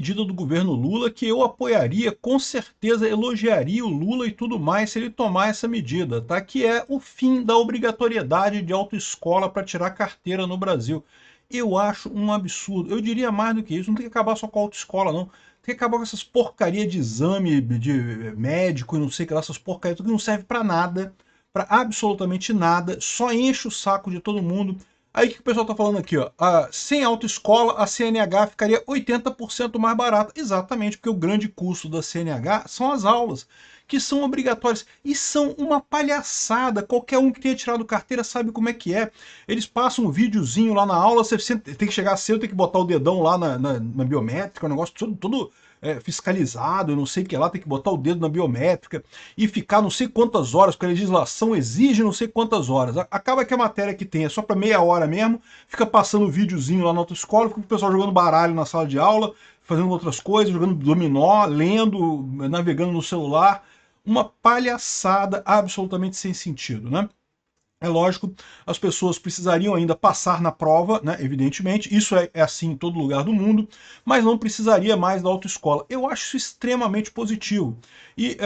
medida do governo Lula que eu apoiaria, com certeza elogiaria o Lula e tudo mais se ele tomar essa medida, tá? Que é o fim da obrigatoriedade de autoescola para tirar carteira no Brasil. Eu acho um absurdo. Eu diria mais do que isso, não tem que acabar só com a autoescola, não. Tem que acabar com essas porcarias de exame de médico e não sei o que lá, essas porcarias que não serve para nada, para absolutamente nada, só enche o saco de todo mundo. Aí o que o pessoal está falando aqui? Ó? Sem autoescola, a CNH ficaria 80% mais barata. Exatamente, porque o grande custo da CNH são as aulas, que são obrigatórias. E são uma palhaçada. Qualquer um que tenha tirado carteira sabe como é que é. Eles passam um videozinho lá na aula, você tem que chegar cedo, tem que botar o dedão lá na biométrica, um negócio todo fiscalizado, eu não sei o que lá, tem que botar o dedo na biométrica e ficar não sei quantas horas, porque a legislação exige não sei quantas horas. Acaba que a matéria que tem é só para meia hora mesmo, fica passando um videozinho lá na autoescola, fica o pessoal jogando baralho na sala de aula, fazendo outras coisas, jogando dominó, lendo, navegando no celular. Uma palhaçada absolutamente sem sentido, né? É lógico, as pessoas precisariam ainda passar na prova, né, evidentemente, isso é assim em todo lugar do mundo, mas não precisaria mais da autoescola. Eu acho isso extremamente positivo. E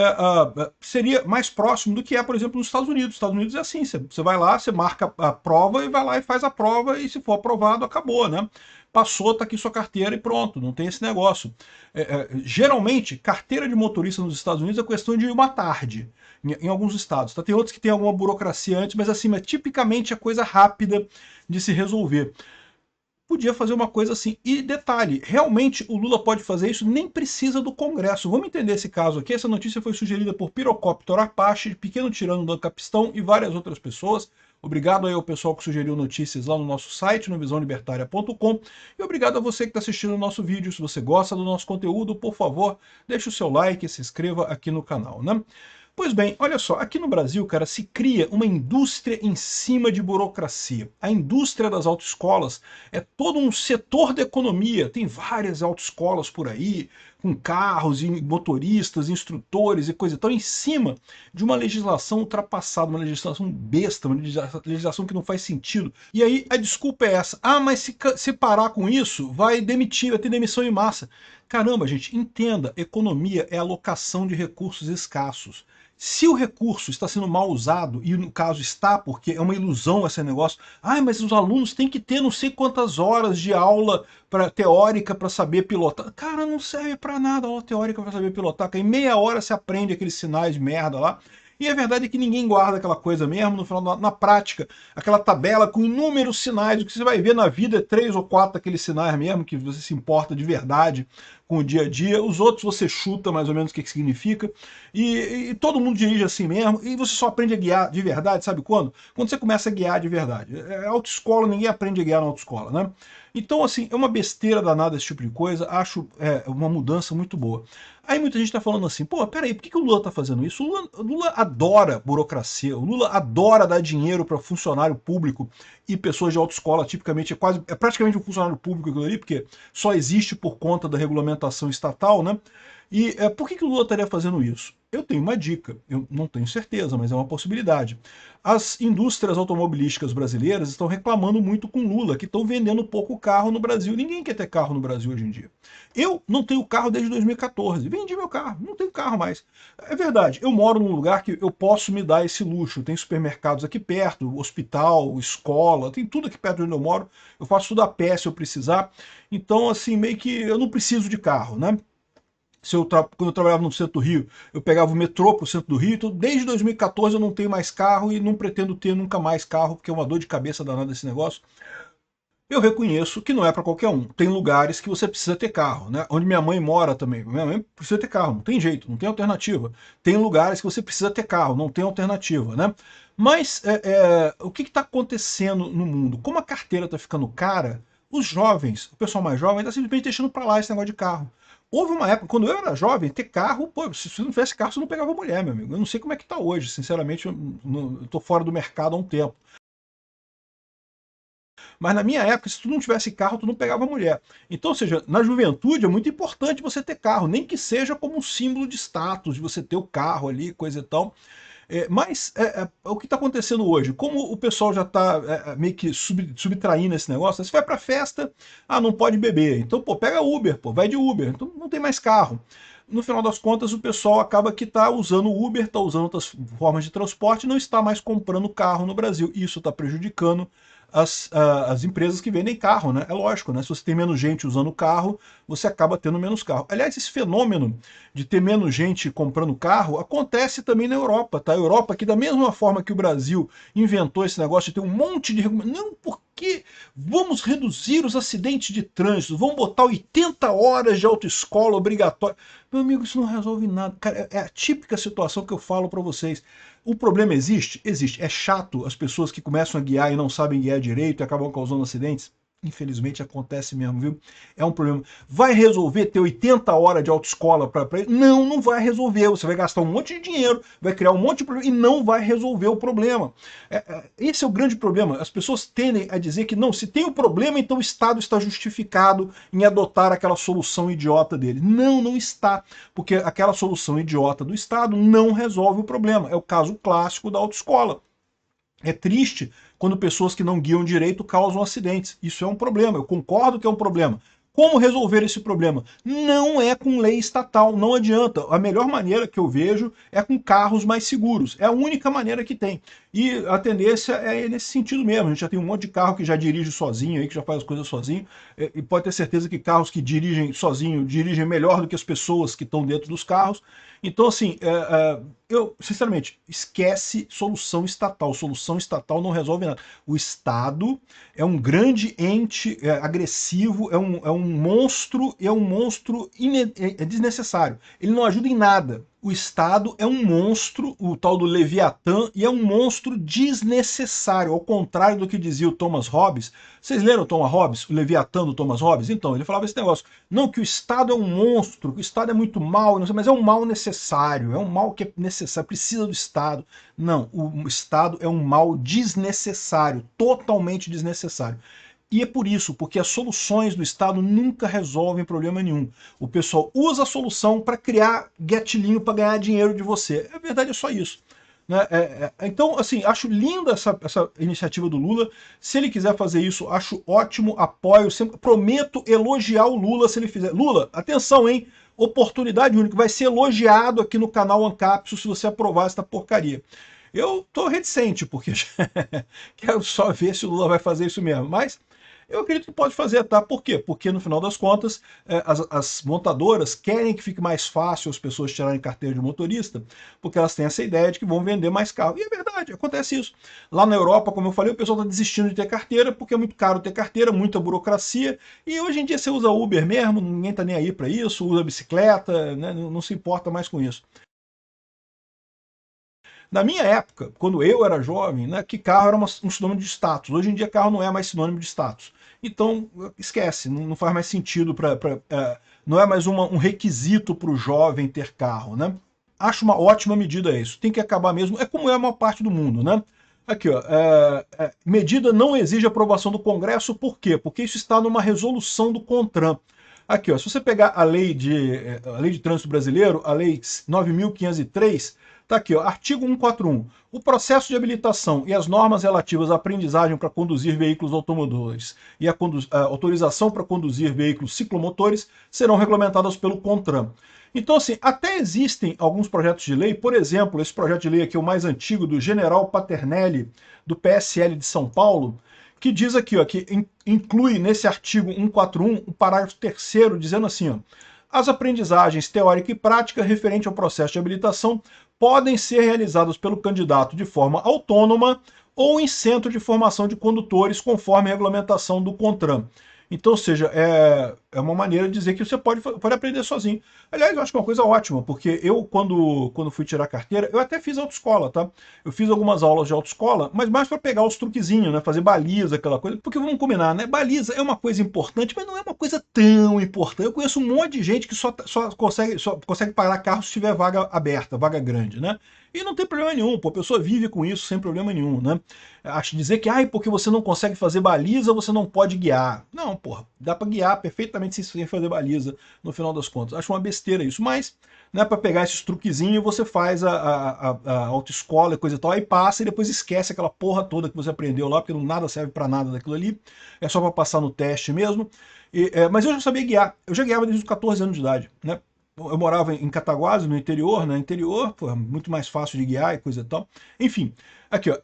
seria mais próximo do que é, por exemplo, nos Estados Unidos. Nos Estados Unidos é assim, você vai lá, você marca a prova e vai lá e faz a prova, e se for aprovado, acabou, né? Passou, tá aqui sua carteira e pronto, não tem esse negócio. Geralmente, carteira de motorista nos Estados Unidos é questão de uma tarde em alguns estados. Tá? Tem outros que tem alguma burocracia antes, mas assim, tipicamente é coisa rápida de se resolver. Podia fazer uma coisa assim. E detalhe, realmente o Lula pode fazer isso, nem precisa do Congresso. Vamos entender esse caso aqui. Essa notícia foi sugerida por Pirocóptero Apache, Pequeno Tirano do Capistão e várias outras pessoas. Obrigado aí ao pessoal que sugeriu notícias lá no nosso site, no visãolibertaria.com. E obrigado a você que está assistindo o nosso vídeo. Se você gosta do nosso conteúdo, por favor, deixe o seu like e se inscreva aqui no canal, né? Pois bem, olha só, aqui no Brasil, cara, se cria uma indústria em cima de burocracia. A indústria das autoescolas é todo um setor da economia. Tem várias autoescolas por aí, com carros e motoristas, instrutores e coisa e tal, em cima de uma legislação ultrapassada, uma legislação besta, uma legislação que não faz sentido. E aí a desculpa é essa: ah, mas se parar com isso, vai demitir, vai ter demissão em massa. Caramba, gente, entenda, economia é alocação de recursos escassos. Se o recurso está sendo mal usado, e no caso está, porque é uma ilusão esse negócio, ah, mas os alunos têm que ter não sei quantas horas de aula teórica para saber pilotar. Cara, não serve para nada a aula teórica para saber pilotar, porque em meia hora você aprende aqueles sinais de merda lá, e a verdade é que ninguém guarda aquela coisa mesmo, no final, na prática, aquela tabela com inúmeros sinais, o que você vai ver na vida é 3 ou 4 daqueles sinais mesmo, que você se importa de verdade com o dia a dia, os outros você chuta mais ou menos o que significa, e todo mundo dirige assim mesmo, e você só aprende a guiar de verdade, sabe quando? Quando você começa a guiar de verdade. Autoescola, ninguém aprende a guiar na autoescola, né? Então, assim, é uma besteira danada esse tipo de coisa, acho uma mudança muito boa. Aí muita gente está falando assim, pô, peraí, por que o Lula está fazendo isso? O Lula adora burocracia, o Lula adora dar dinheiro para funcionário público e pessoas de autoescola, tipicamente é praticamente um funcionário público aquilo ali, porque só existe por conta da regulamentação estatal, né? E por que o Lula estaria fazendo isso? Eu tenho uma dica, eu não tenho certeza, mas é uma possibilidade. As indústrias automobilísticas brasileiras estão reclamando muito com Lula, que estão vendendo pouco carro no Brasil. Ninguém quer ter carro no Brasil hoje em dia. Eu não tenho carro desde 2014. Vendi meu carro, não tenho carro mais. É verdade, eu moro num lugar que eu posso me dar esse luxo. Tem supermercados aqui perto, hospital, escola, tem tudo aqui perto de onde eu moro. Eu faço tudo a pé se eu precisar. Então, assim, meio que eu não preciso de carro, né? Quando eu trabalhava no centro do Rio, eu pegava o metrô para o centro do Rio, então desde 2014 eu não tenho mais carro e não pretendo ter nunca mais carro, porque é uma dor de cabeça danada esse negócio. Eu reconheço que não é para qualquer um. Tem lugares que você precisa ter carro, né? Onde minha mãe mora também. Minha mãe precisa ter carro, não tem jeito, não tem alternativa. Tem lugares que você precisa ter carro, não tem alternativa, né? Mas o que está acontecendo no mundo? Como a carteira está ficando cara, os jovens, o pessoal mais jovem, está simplesmente deixando para lá esse negócio de carro. Houve uma época, quando eu era jovem, ter carro, pô, se você não tivesse carro, você não pegava mulher, meu amigo. Eu não sei como é que está hoje, sinceramente, eu estou fora do mercado há um tempo. Mas na minha época, se tu não tivesse carro, tu não pegava mulher. Então, ou seja, na juventude é muito importante você ter carro, nem que seja como um símbolo de status, de você ter o carro ali, coisa e tal. O que está acontecendo hoje? Como o pessoal já está meio que subtraindo esse negócio, você vai para festa, não pode beber. Então, pô, pega Uber, pô, vai de Uber. Então não tem mais carro. No final das contas, o pessoal acaba que está usando Uber, está usando outras formas de transporte, não está mais comprando carro no Brasil. Isso está prejudicando as empresas que vendem carro, né? É lógico, né? Se você tem menos gente usando carro, você acaba tendo menos carro. Aliás, esse fenômeno de ter menos gente comprando carro acontece também na Europa, tá? A Europa, que da mesma forma que o Brasil inventou esse negócio de ter um monte de não, porque vamos reduzir os acidentes de trânsito, vamos botar 80 horas de autoescola obrigatória. Meu amigo, isso não resolve nada. Cara, é a típica situação que eu falo para vocês. O problema existe? Existe. É chato as pessoas que começam a guiar e não sabem guiar direito e acabam causando acidentes? Infelizmente acontece mesmo, viu? É um problema. Vai resolver ter 80 horas de autoescola para ele? Não, não vai resolver. Você vai gastar um monte de dinheiro, vai criar um monte de problema e não vai resolver o problema. Esse é o grande problema. As pessoas tendem a dizer que não, se tem o problema, então o Estado está justificado em adotar aquela solução idiota dele. Não, não está. Porque aquela solução idiota do Estado não resolve o problema. É o caso clássico da autoescola. É triste quando pessoas que não guiam direito causam acidentes. Isso é um problema, eu concordo que é um problema. Como resolver esse problema? Não é com lei estatal, não adianta. A melhor maneira que eu vejo é com carros mais seguros. É a única maneira que tem. E a tendência é nesse sentido mesmo. A gente já tem um monte de carro que já dirige sozinho, aí, que já faz as coisas sozinho. E pode ter certeza que carros que dirigem sozinho dirigem melhor do que as pessoas que estão dentro dos carros. Então, assim, eu, sinceramente, esquece solução estatal. Solução estatal não resolve nada. O Estado é um grande ente agressivo, é um monstro, e é um monstro desnecessário. Ele não ajuda em nada. O Estado é um monstro, o tal do Leviatã, e é um monstro desnecessário, ao contrário do que dizia o Thomas Hobbes. Vocês leram o Thomas Hobbes, o Leviatã do Thomas Hobbes? Então, ele falava esse negócio. Não, que o Estado é um monstro, que o Estado é muito mal, não sei, mas é um mal necessário, é um mal que é necessário, precisa do Estado. Não, o Estado é um mal desnecessário, totalmente desnecessário. E é por isso, porque as soluções do Estado nunca resolvem problema nenhum. O pessoal usa a solução para criar gatilhinho para ganhar dinheiro de você. A verdade é só isso. Né? Então, assim, acho linda essa iniciativa do Lula. Se ele quiser fazer isso, acho ótimo, apoio. Sempre, prometo elogiar o Lula se ele fizer. Lula, atenção, hein? Oportunidade única. Vai ser elogiado aqui no canal Ancapsu se você aprovar essa porcaria. Eu tô reticente, porque quero só ver se o Lula vai fazer isso mesmo. Mas eu acredito que pode fazer, tá? Por quê? Porque no final das contas, as montadoras querem que fique mais fácil as pessoas tirarem carteira de motorista, porque elas têm essa ideia de que vão vender mais carro. E é verdade, acontece isso. Lá na Europa, como eu falei, o pessoal está desistindo de ter carteira, porque é muito caro ter carteira, muita burocracia, e hoje em dia você usa Uber mesmo, ninguém tá nem aí para isso, usa bicicleta, né? Não se importa mais com isso. Na minha época, quando eu era jovem, né, que carro era um sinônimo de status. Hoje em dia, carro não é mais sinônimo de status. Então, esquece, não faz mais sentido não é mais um requisito para o jovem ter carro, né? Acho uma ótima medida isso. Tem que acabar mesmo. É como é a maior parte do mundo, né? Aqui, ó, medida não exige aprovação do Congresso, por quê? Porque isso está numa resolução do CONTRAN. Aqui, ó, se você pegar a lei de trânsito brasileiro, a lei 9.503, tá aqui, ó, artigo 141. O processo de habilitação e as normas relativas à aprendizagem para conduzir veículos automotores e a autorização para conduzir veículos ciclomotores serão regulamentadas pelo CONTRAN. Então, assim, até existem alguns projetos de lei, por exemplo, esse projeto de lei aqui, o mais antigo, do General Paternelli, do PSL de São Paulo, que diz aqui, ó, que inclui nesse artigo 141 o parágrafo 3º, dizendo assim, ó, as aprendizagens teórica e prática referente ao processo de habilitação podem ser realizadas pelo candidato de forma autônoma ou em centro de formação de condutores, conforme a regulamentação do CONTRAN. Então, ou seja, é uma maneira de dizer que você pode aprender sozinho. Aliás, eu acho que é uma coisa ótima, porque eu, quando fui tirar carteira, eu até fiz autoescola, tá? Eu fiz algumas aulas de autoescola, mas mais para pegar os truquezinhos, né? Fazer baliza, aquela coisa. Porque vamos combinar, né? Baliza é uma coisa importante, mas não é uma coisa tão importante. Eu conheço um monte de gente que só consegue parar carro se tiver vaga aberta, vaga grande, né? E não tem problema nenhum, pô, a pessoa vive com isso sem problema nenhum, né? Acho dizer que, porque você não consegue fazer baliza, você não pode guiar. Não, porra, dá para guiar perfeitamente praticamente sem fazer baliza no final das contas. Acho uma besteira isso, mas né, para pegar esses truquezinhos você faz a autoescola e coisa e tal, aí passa e depois esquece aquela porra toda que você aprendeu lá, porque nada serve para nada daquilo ali, é só para passar no teste mesmo. Mas eu já sabia guiar, eu já guiava desde os 14 anos de idade, né? Eu morava em Cataguases, no interior, né? Interior, pô, muito mais fácil de guiar e coisa e tal. Enfim, aqui, ó.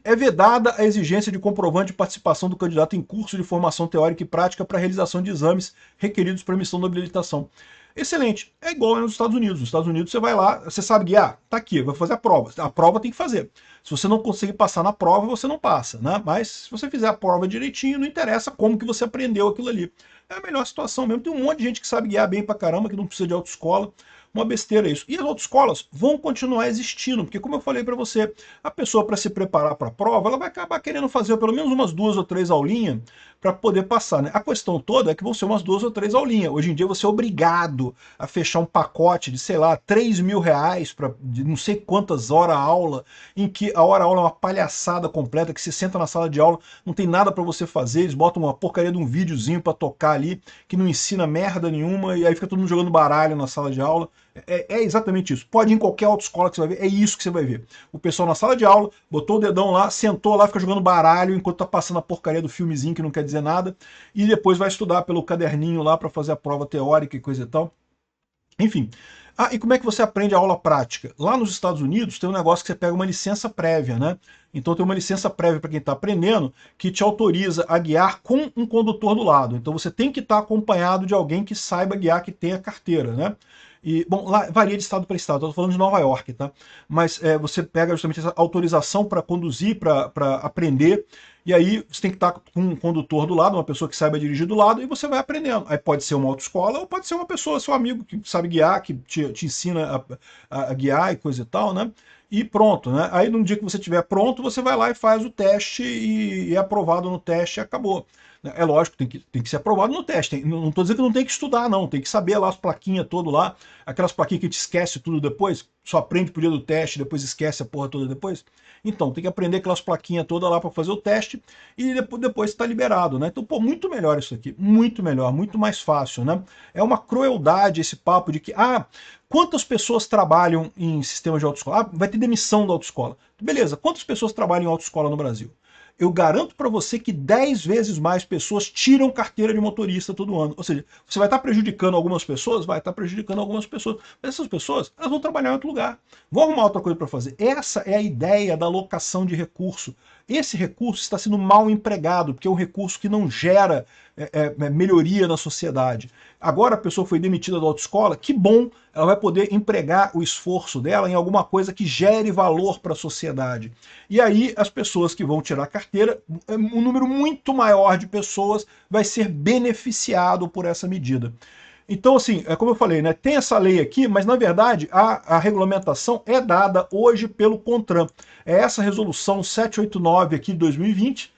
É vedada a exigência de comprovante de participação do candidato em curso de formação teórica e prática para realização de exames requeridos para emissão da habilitação. Excelente. É igual nos Estados Unidos. Nos Estados Unidos você vai lá, você sabe guiar, tá aqui, vai fazer a prova. A prova tem que fazer. Se você não conseguir passar na prova, você não passa, né? Mas se você fizer a prova direitinho, não interessa como que você aprendeu aquilo ali. É a melhor situação mesmo. Tem um monte de gente que sabe guiar bem pra caramba, que não precisa de autoescola. Uma besteira isso. E as autoescolas vão continuar existindo, porque como eu falei para você, a pessoa para se preparar para a prova, ela vai acabar querendo fazer pelo menos umas 2 ou 3 aulinhas para poder passar, né? A questão toda é que vão ser umas 2 ou 3 aulinhas. Hoje em dia você é obrigado a fechar um pacote de, sei lá, R$ 3.000 de não sei quantas horas aula, em que a hora-aula é uma palhaçada completa, que você senta na sala de aula, não tem nada para você fazer, eles botam uma porcaria de um videozinho para tocar ali, que não ensina merda nenhuma, e aí fica todo mundo jogando baralho na sala de aula. É exatamente isso. Pode ir em qualquer autoescola que você vai ver, é isso que você vai ver. O pessoal na sala de aula, botou o dedão lá, sentou lá, fica jogando baralho enquanto tá passando a porcaria do filmezinho que não quer dizer nada, e depois vai estudar pelo caderninho lá para fazer a prova teórica e coisa e tal. Enfim. Ah, e como é que você aprende a aula prática? Lá nos Estados Unidos tem um negócio que você pega uma licença prévia, né? Então tem uma licença prévia para quem está aprendendo que te autoriza a guiar com um condutor do lado. Então você tem que estar acompanhado de alguém que saiba guiar, que tenha carteira, né? E, bom, lá varia de estado para estado, estou falando de Nova York, tá? Mas você pega justamente essa autorização para conduzir, para aprender, e aí você tem que estar com um condutor do lado, uma pessoa que saiba dirigir do lado, e você vai aprendendo. Aí pode ser uma autoescola, ou pode ser uma pessoa, seu amigo, que sabe guiar, que te ensina a guiar e coisa e tal, né? E pronto, né? Aí no dia que você estiver pronto, você vai lá e faz o teste e é aprovado no teste e acabou. É lógico, tem que ser aprovado no teste. Não estou dizendo que não tem que estudar, não. Tem que saber lá as plaquinhas todas lá, aquelas plaquinhas que te esquece tudo depois, só aprende pro dia do teste, depois esquece a porra toda depois. Então, tem que aprender aquelas plaquinhas todas lá para fazer o teste e depois está liberado, né? Então, pô, muito melhor isso aqui, muito melhor, muito mais fácil, né? É uma crueldade esse papo de que, quantas pessoas trabalham em sistemas de autoescola? Vai ter demissão da autoescola. Beleza, quantas pessoas trabalham em autoescola no Brasil? Eu garanto para você que 10 vezes mais pessoas tiram carteira de motorista todo ano. Ou seja, você vai estar prejudicando algumas pessoas? Vai estar prejudicando algumas pessoas. Mas essas pessoas, elas vão trabalhar em outro lugar. Vão arrumar outra coisa para fazer. Essa é a ideia da alocação de recurso. Esse recurso está sendo mal empregado, porque é um recurso que não gera melhoria na sociedade. Agora a pessoa foi demitida da autoescola, que bom, ela vai poder empregar o esforço dela em alguma coisa que gere valor para a sociedade. E aí as pessoas que vão tirar a carteira, um número muito maior de pessoas vai ser beneficiado por essa medida. Então, assim, como eu falei, né, tem essa lei aqui, mas na verdade a regulamentação é dada hoje pelo CONTRAN. É essa resolução 789 aqui de 2020,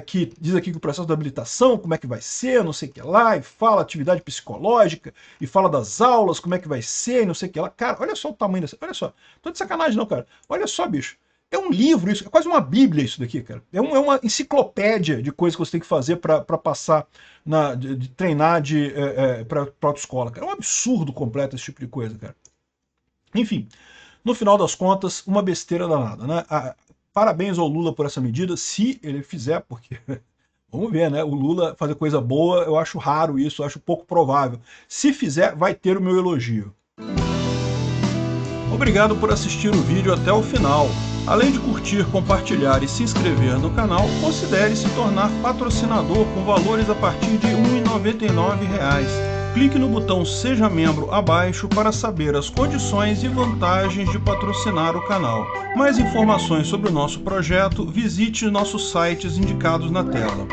que diz aqui que o processo de habilitação, como é que vai ser, não sei o que lá, e fala atividade psicológica, e fala das aulas, como é que vai ser, não sei o que lá. Cara, olha só o tamanho dessa, olha só, tô de sacanagem não, cara. Olha só, bicho, é um livro isso, é quase uma bíblia isso daqui, cara. É uma enciclopédia de coisas que você tem que fazer para passar, de treinar para autoescola, cara. É um absurdo completo esse tipo de coisa, cara. Enfim, no final das contas, uma besteira danada, né? Parabéns ao Lula por essa medida, se ele fizer, porque vamos ver, né? O Lula fazer coisa boa, eu acho raro isso, eu acho pouco provável. Se fizer, vai ter o meu elogio. Obrigado por assistir o vídeo até o final. Além de curtir, compartilhar e se inscrever no canal, considere se tornar patrocinador com valores a partir de R$ 1,99. Clique no botão Seja Membro abaixo para saber as condições e vantagens de patrocinar o canal. Mais informações sobre o nosso projeto, visite nossos sites indicados na tela.